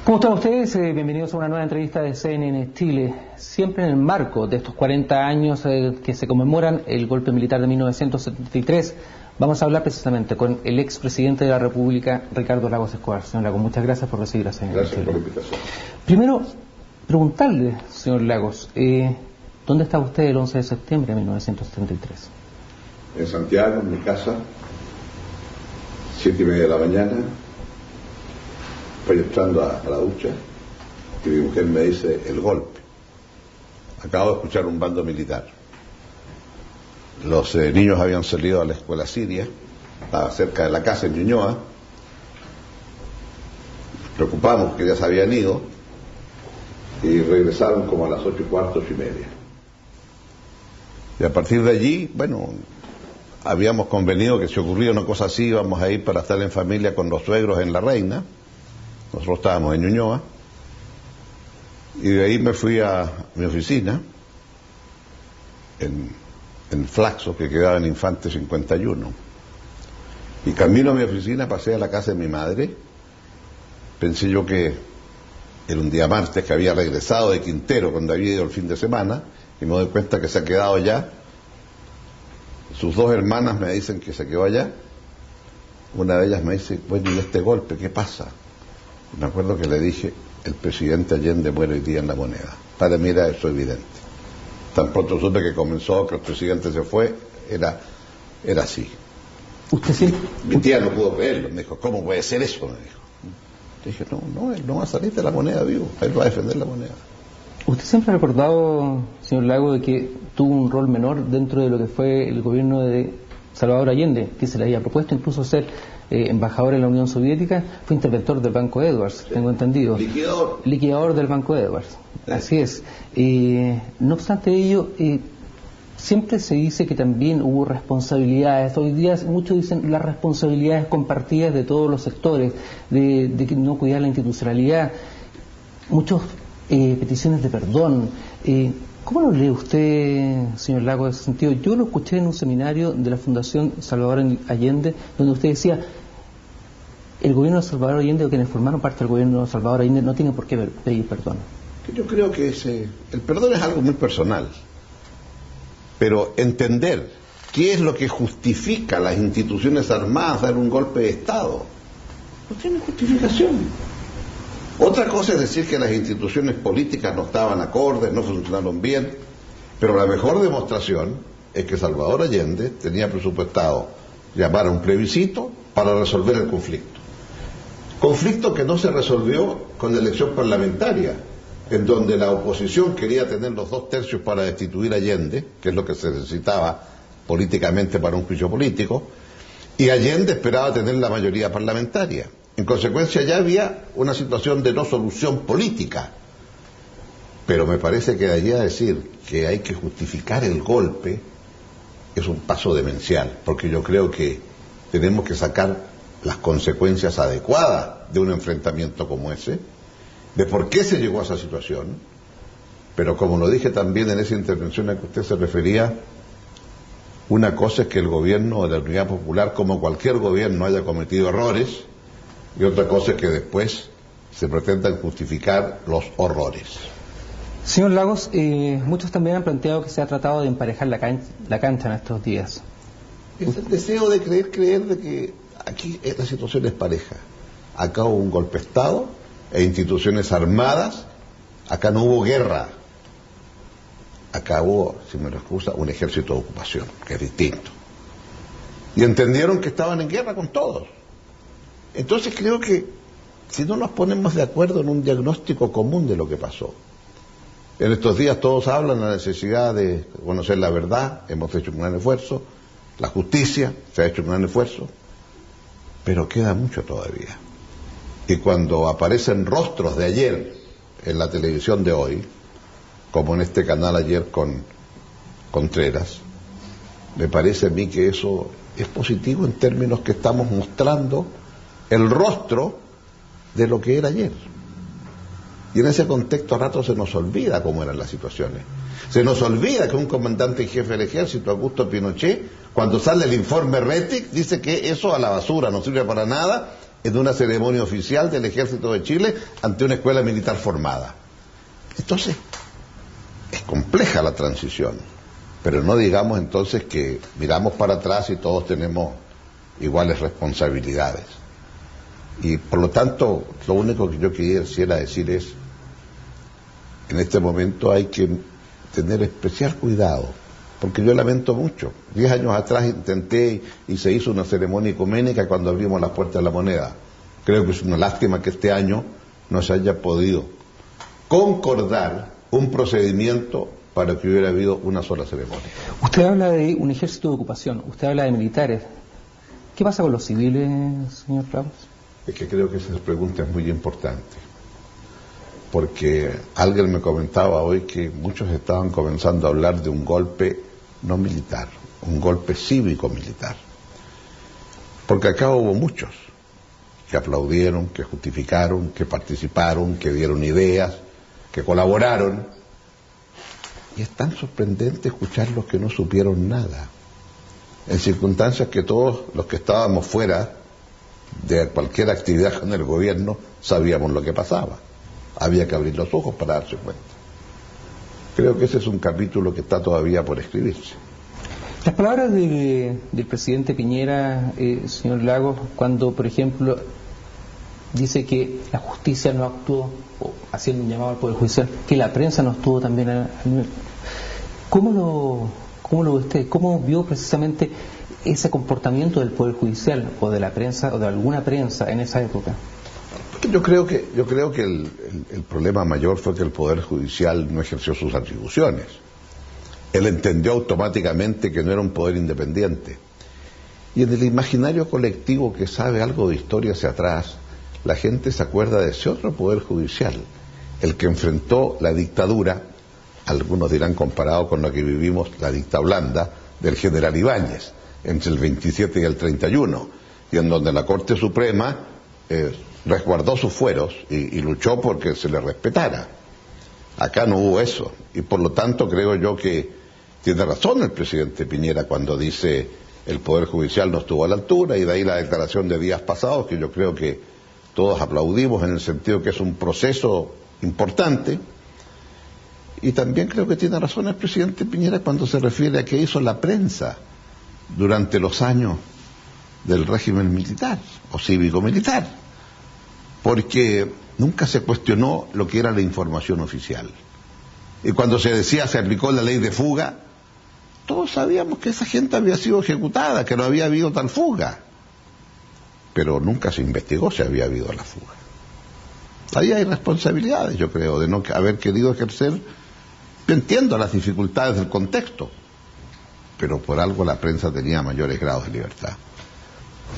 ¿Cómo están ustedes? Bienvenidos a una nueva entrevista de CNN Chile, siempre en el marco de estos 40 años que se conmemoran el golpe militar de 1973. Vamos a hablar precisamente con el expresidente de la República, Ricardo Lagos Escobar. Señor Lagos, muchas gracias por recibir a CNN Gracias Chile. por la invitación. Primero, preguntarle, señor Lagos, ¿dónde estaba usted el 11 de septiembre de 1973? En Santiago, en mi casa, 7:30 de la mañana, estoy entrando a la ducha y mi mujer me dice: el golpe. Acabo de escuchar un bando militar. Los niños habían salido a la escuela siria, estaba cerca de la casa en Ñuñoa. Nos preocupamos que ya se habían ido y regresaron como a las 8:15, 8:30. Y a partir de allí, bueno, habíamos convenido que si ocurría una cosa así íbamos a ir para estar en familia con los suegros en La Reina. Nosotros estábamos en Ñuñoa y de ahí me fui a mi oficina en Flaxo, que quedaba en Infante 51, y camino a mi oficina pasé a la casa de mi madre. Pensé yo que era un día martes, que había regresado de Quintero cuando había ido el fin de semana, y me doy cuenta que se ha quedado allá. Sus dos hermanas me dicen que se quedó allá. Una de ellas me dice: bueno, ¿y este golpe qué pasa? Me acuerdo que le dije: el presidente Allende muere hoy día en La Moneda. Para mí era eso evidente. Tan pronto supe que comenzó, que el presidente se fue, era así. ¿Usted sí? Mi tía no pudo creerlo, me dijo: ¿cómo puede ser eso? Me dijo. Dije: no, él no va a salir de La Moneda vivo, él va a defender La Moneda. ¿Usted siempre ha recordado, señor Lago, de que tuvo un rol menor dentro de lo que fue el gobierno de Salvador Allende, que se le había propuesto incluso ser embajador en la Unión Soviética? Fue interventor del Banco Edwards, tengo entendido. Liquidador del Banco Edwards, así es. No obstante ello, siempre se dice que también hubo responsabilidades. Hoy día muchos dicen las responsabilidades compartidas de todos los sectores, de que no cuidar la institucionalidad. Muchos peticiones de perdón. ¿Cómo lo lee usted, señor Lago, en ese sentido? Yo lo escuché en un seminario de la Fundación Salvador Allende, donde usted decía: el gobierno de Salvador Allende, o quienes formaron parte del gobierno de Salvador Allende, no tienen por qué pedir perdón. Yo creo que el perdón es algo muy personal, pero entender qué es lo que justifica a las instituciones armadas dar un golpe de Estado no tiene justificación. Otra cosa es decir que las instituciones políticas no estaban acordes, no funcionaron bien, pero la mejor demostración es que Salvador Allende tenía presupuestado llamar a un plebiscito para resolver el conflicto. Conflicto que no se resolvió con la elección parlamentaria, en donde la oposición quería tener los 2/3 para destituir a Allende, que es lo que se necesitaba políticamente para un juicio político, y Allende esperaba tener la mayoría parlamentaria. En consecuencia ya había una situación de no solución política. Pero me parece que de allí a decir que hay que justificar el golpe es un paso demencial, porque yo creo que tenemos que sacar las consecuencias adecuadas de un enfrentamiento como ese, de por qué se llegó a esa situación. Pero como lo dije también en esa intervención a que usted se refería, una cosa es que el gobierno de la Unidad Popular, como cualquier gobierno, haya cometido errores, y otra cosa es que después se pretendan justificar los horrores. Señor Lagos, muchos también han planteado que se ha tratado de emparejar la cancha en estos días. Es el deseo de creer de que aquí esta situación es pareja. Acá hubo un golpe de Estado e instituciones armadas. Acá no hubo guerra. Acá hubo, si me lo excusa, un ejército de ocupación, que es distinto. Y entendieron que estaban en guerra con todos. Entonces creo que si no nos ponemos de acuerdo en un diagnóstico común de lo que pasó, en estos días todos hablan de la necesidad de conocer la verdad, hemos hecho un gran esfuerzo, la justicia se ha hecho un gran esfuerzo, pero queda mucho todavía. Y cuando aparecen rostros de ayer en la televisión de hoy, como en este canal ayer con Contreras, me parece a mí que eso es positivo en términos que estamos mostrando el rostro de lo que era ayer. Y en ese contexto a rato se nos olvida cómo eran las situaciones. Se nos olvida que un comandante en jefe del ejército, Augusto Pinochet, cuando sale el informe Rettig, dice que eso a la basura, no sirve para nada, en una ceremonia oficial del Ejército de Chile ante una escuela militar formada. Entonces, es compleja la transición, pero no digamos entonces que miramos para atrás y todos tenemos iguales responsabilidades. Y por lo tanto, lo único que yo quisiera decir es, en este momento hay que tener especial cuidado, porque yo lamento mucho. 10 años atrás intenté y se hizo una ceremonia ecuménica cuando abrimos las puertas de la moneda. Creo que es una lástima que este año no se haya podido concordar un procedimiento para que hubiera habido una sola ceremonia. Usted habla de un ejército de ocupación, usted habla de militares. ¿Qué pasa con los civiles, señor Lagos? Es que creo que esa pregunta es muy importante, porque alguien me comentaba hoy que muchos estaban comenzando a hablar de un golpe no militar, un golpe cívico-militar, porque acá hubo muchos que aplaudieron, que justificaron, que participaron, que dieron ideas, que colaboraron, y es tan sorprendente escuchar los que no supieron nada, en circunstancias que todos los que estábamos fuera de cualquier actividad con el gobierno sabíamos lo que pasaba. Había que abrir los ojos para darse cuenta. Creo que ese es un capítulo que está todavía por escribirse. Las palabras del presidente Piñera, señor Lagos, cuando, por ejemplo, dice que la justicia no actuó, o haciendo un llamado al Poder Judicial, que la prensa no estuvo también al nivel. ¿Cómo lo ve usted? ¿Cómo vio precisamente ese comportamiento del Poder Judicial, o de la prensa, o de alguna prensa en esa época? Yo creo que el problema mayor fue que el Poder Judicial no ejerció sus atribuciones. Él entendió automáticamente que no era un poder independiente. Y en el imaginario colectivo que sabe algo de historia hacia atrás, la gente se acuerda de ese otro Poder Judicial, el que enfrentó la dictadura, algunos dirán comparado con lo que vivimos, la dicta blanda, del general Ibáñez, entre el 27 y el 31, y en donde la Corte Suprema resguardó sus fueros y luchó porque se le respetara. Acá no hubo eso, y por lo tanto creo yo que tiene razón el presidente Piñera cuando dice el Poder Judicial no estuvo a la altura, y de ahí la declaración de días pasados, que yo creo que todos aplaudimos en el sentido que es un proceso importante. Y también creo que tiene razón el presidente Piñera cuando se refiere a qué hizo la prensa durante los años del régimen militar o cívico-militar, porque nunca se cuestionó lo que era la información oficial. Y cuando se decía se aplicó la ley de fuga, todos sabíamos que esa gente había sido ejecutada, que no había habido tal fuga, pero nunca se investigó si había habido la fuga. Ahí hay responsabilidades, yo creo, de no haber querido ejercer. Yo entiendo las dificultades del contexto, pero por algo la prensa tenía mayores grados de libertad.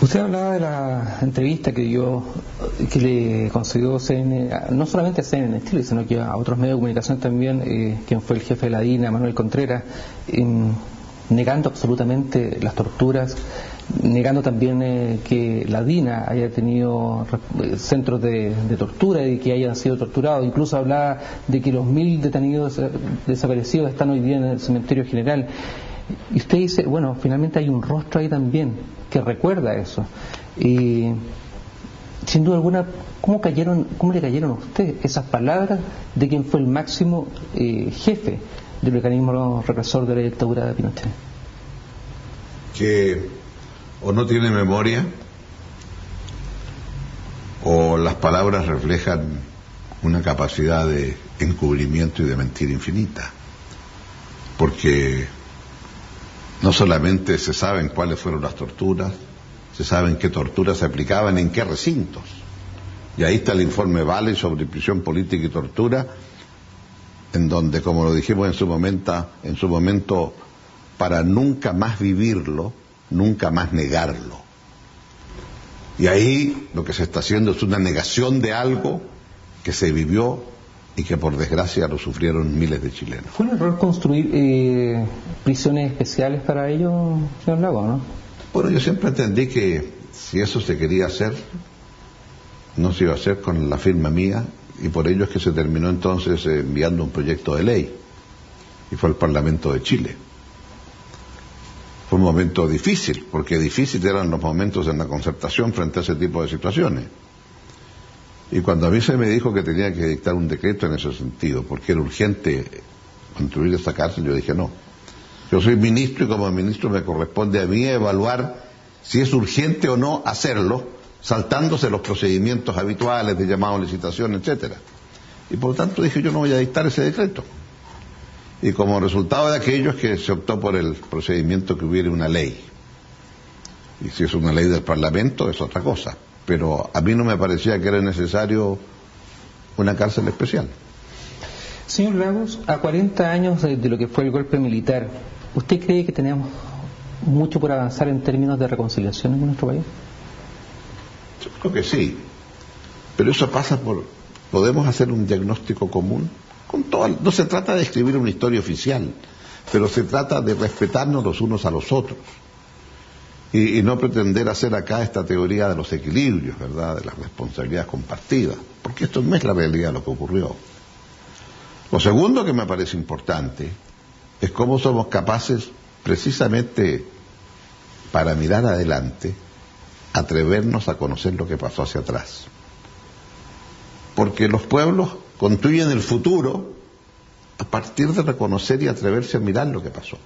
Usted hablaba de la entrevista que le concedió CNN, no solamente a CNN Chile, sino que a otros medios de comunicación también, quien fue el jefe de la DINA, Manuel Contreras, negando absolutamente las torturas, negando también que la DINA haya tenido centros de tortura y que hayan sido torturados. Incluso hablaba de que los 1000 detenidos desaparecidos están hoy día en el cementerio general. Y usted dice, bueno, finalmente hay un rostro ahí también que recuerda eso. Y sin duda alguna, ¿cómo le cayeron a usted esas palabras de quien fue el máximo jefe del mecanismo represor de la dictadura de Pinochet? Que o no tiene memoria, o las palabras reflejan una capacidad de encubrimiento y de mentira infinita, porque no solamente se saben cuáles fueron las torturas, se saben qué torturas se aplicaban en qué recintos, y ahí está el informe Vale sobre prisión política y tortura, en donde, como lo dijimos en su momento, para nunca más vivirlo, nunca más negarlo. Y ahí lo que se está haciendo es una negación de algo que se vivió y que por desgracia lo sufrieron miles de chilenos. ¿Fue un error construir prisiones especiales para ellos, señor Lago, no? Bueno, yo siempre entendí que si eso se quería hacer, no se iba a hacer con la firma mía, y por ello es que se terminó entonces enviando un proyecto de ley, y fue al Parlamento de Chile. Fue un momento difícil, porque difíciles eran los momentos en la concertación frente a ese tipo de situaciones. Y cuando a mí se me dijo que tenía que dictar un decreto en ese sentido, porque era urgente construir esta cárcel, yo dije no. Yo soy ministro y como ministro me corresponde a mí evaluar si es urgente o no hacerlo, saltándose los procedimientos habituales de llamado a licitación, etcétera. Y por lo tanto dije yo no voy a dictar ese decreto. Y como resultado de aquello es que se optó por el procedimiento que hubiera una ley. Y si es una ley del Parlamento es otra cosa. Pero a mí no me parecía que era necesario una cárcel especial. Señor Lagos, a 40 años de lo que fue el golpe militar, ¿usted cree que tenemos mucho por avanzar en términos de reconciliación en nuestro país? Yo creo que sí. Pero eso pasa por... ¿Podemos hacer un diagnóstico común? No se trata de escribir una historia oficial, pero se trata de respetarnos los unos a los otros y no pretender hacer acá esta teoría de los equilibrios, ¿verdad?, de las responsabilidades compartidas, porque esto no es la realidad de lo que ocurrió. Lo segundo que me parece importante es cómo somos capaces, precisamente para mirar adelante, atrevernos a conocer lo que pasó hacia atrás. Porque los pueblos construyen el futuro a partir de reconocer y atreverse a mirar lo que pasó.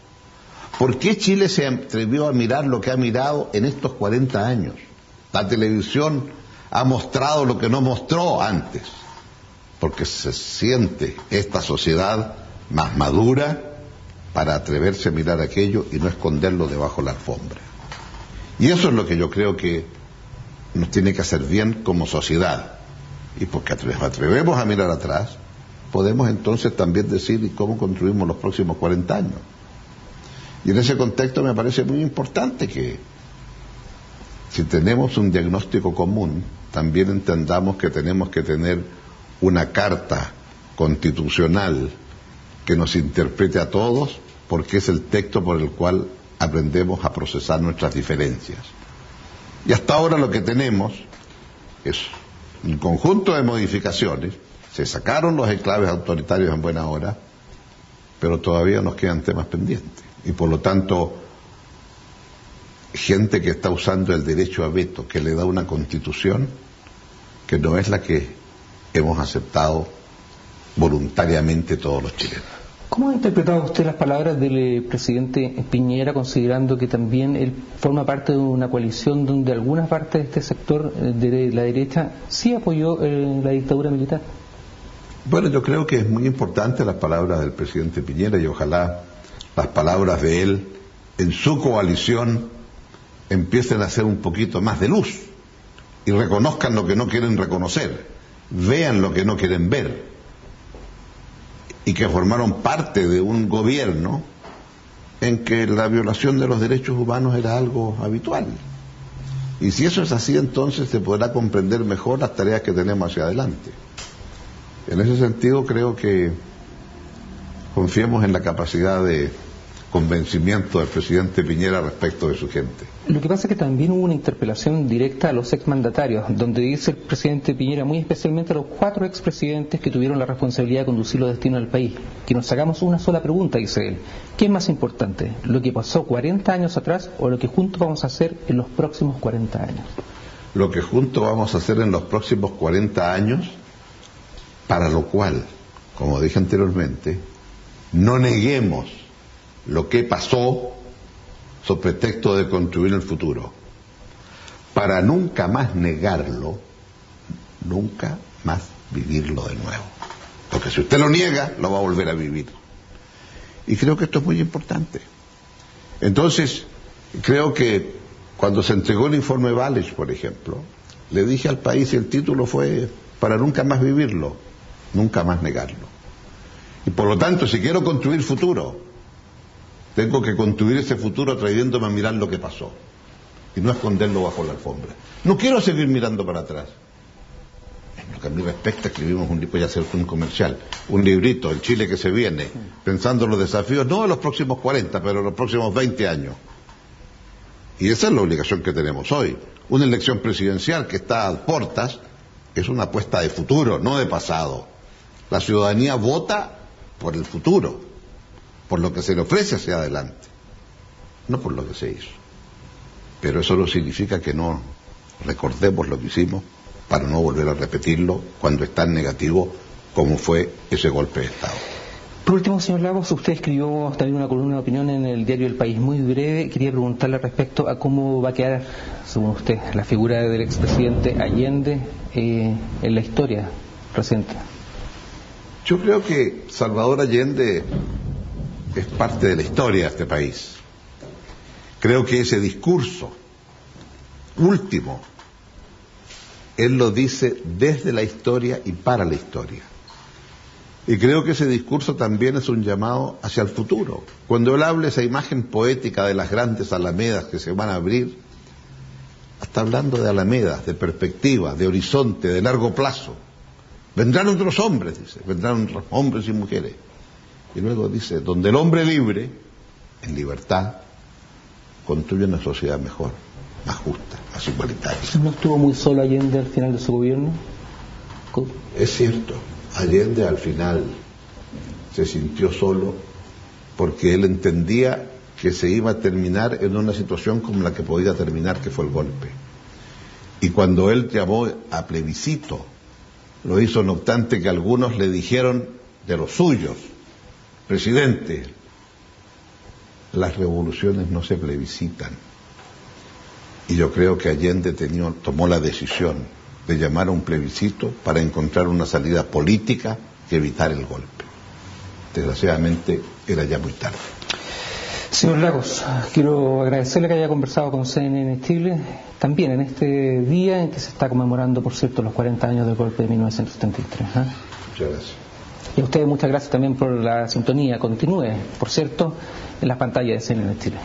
¿Por qué Chile se atrevió a mirar lo que ha mirado en estos 40 años? La televisión ha mostrado lo que no mostró antes, porque se siente esta sociedad más madura para atreverse a mirar aquello y no esconderlo debajo de la alfombra. Y eso es lo que yo creo que nos tiene que hacer bien como sociedad. Y porque atrevemos a mirar atrás, podemos entonces también decir ¿y cómo construimos los próximos 40 años? Y en ese contexto me parece muy importante que si tenemos un diagnóstico común, también entendamos que tenemos que tener una carta constitucional que nos interprete a todos, porque es el texto por el cual aprendemos a procesar nuestras diferencias. Y hasta ahora lo que tenemos es un conjunto de modificaciones. Se sacaron los enclaves autoritarios en buena hora, pero todavía nos quedan temas pendientes. Y por lo tanto, gente que está usando el derecho a veto que le da una constitución que no es la que hemos aceptado voluntariamente todos los chilenos. ¿Cómo ha interpretado usted las palabras del presidente Piñera, considerando que también él forma parte de una coalición donde alguna parte de este sector de la derecha sí apoyó la dictadura militar? Bueno, yo creo que es muy importante las palabras del presidente Piñera y ojalá las palabras de él en su coalición empiecen a hacer un poquito más de luz y reconozcan lo que no quieren reconocer, vean lo que no quieren ver, y que formaron parte de un gobierno en que la violación de los derechos humanos era algo habitual. Y si eso es así, entonces se podrá comprender mejor las tareas que tenemos hacia adelante. En ese sentido creo que confiemos en la capacidad de convencimiento del presidente Piñera respecto de su gente. Lo que pasa es que también hubo una interpelación directa a los exmandatarios, donde dice el presidente Piñera, muy especialmente a los 4 expresidentes que tuvieron la responsabilidad de conducir los destinos del país, que nos hagamos una sola pregunta, dice él: ¿qué es más importante, lo que pasó 40 años atrás o lo que juntos vamos a hacer en los próximos 40 años? Lo que juntos vamos a hacer en los próximos 40 años, para lo cual, como dije anteriormente, no neguemos lo que pasó sobre pretexto de construir el futuro, para nunca más negarlo, nunca más vivirlo de nuevo. Porque si usted lo niega, lo va a volver a vivir. Y creo que esto es muy importante. Entonces, creo que cuando se entregó el informe Wallich, por ejemplo, le dije al país, y el título fue para nunca más vivirlo, nunca más negarlo. Y por lo tanto, si quiero construir futuro, tengo que construir ese futuro atreviéndome a mirar lo que pasó y no esconderlo bajo la alfombra. No quiero seguir mirando para atrás. En lo que a mí respecta, escribimos un libro, voy a hacer un comercial, un librito, El Chile que se viene, pensando en los desafíos, no en los próximos 40, pero en los próximos 20 años. Y esa es la obligación que tenemos hoy. Una elección presidencial que está a puertas es una apuesta de futuro, no de pasado. La ciudadanía vota por el futuro, por lo que se le ofrece hacia adelante. no por lo que se hizo. Pero eso no significa que no recordemos lo que hicimos para no volver a repetirlo cuando es tan negativo como fue ese golpe de Estado. Por último, señor Lagos, usted escribió también una columna de opinión en el diario El País, muy breve. Quería preguntarle respecto a cómo va a quedar, según usted, la figura del expresidente Allende en la historia reciente. Yo creo que Salvador Allende es parte de la historia de este país. Creo que ese discurso último, él lo dice desde la historia y para la historia. Y creo que ese discurso también es un llamado hacia el futuro. Cuando él habla esa imagen poética de las grandes alamedas que se van a abrir, está hablando de alamedas, de perspectiva, de horizonte, de largo plazo. Vendrán otros hombres, dice, vendrán otros hombres y mujeres. Y luego dice, donde el hombre libre, en libertad, construye una sociedad mejor, más justa, más igualitaria. ¿No estuvo muy solo Allende al final de su gobierno? Es cierto, Allende al final se sintió solo porque él entendía que se iba a terminar en una situación como la que podía terminar, que fue el golpe. Y cuando él llamó a plebiscito, lo hizo no obstante que algunos le dijeron de los suyos, presidente, las revoluciones no se plebiscitan. Y yo creo que Allende tomó la decisión de llamar a un plebiscito para encontrar una salida política y evitar el golpe. Desgraciadamente era ya muy tarde. Señor Lagos, quiero agradecerle que haya conversado con CNN Chile, también en este día en que se está conmemorando, por cierto, los 40 años del golpe de 1973. Muchas gracias. Y a ustedes muchas gracias también por la sintonía. Continúe, por cierto, en las pantallas de CNN Chile.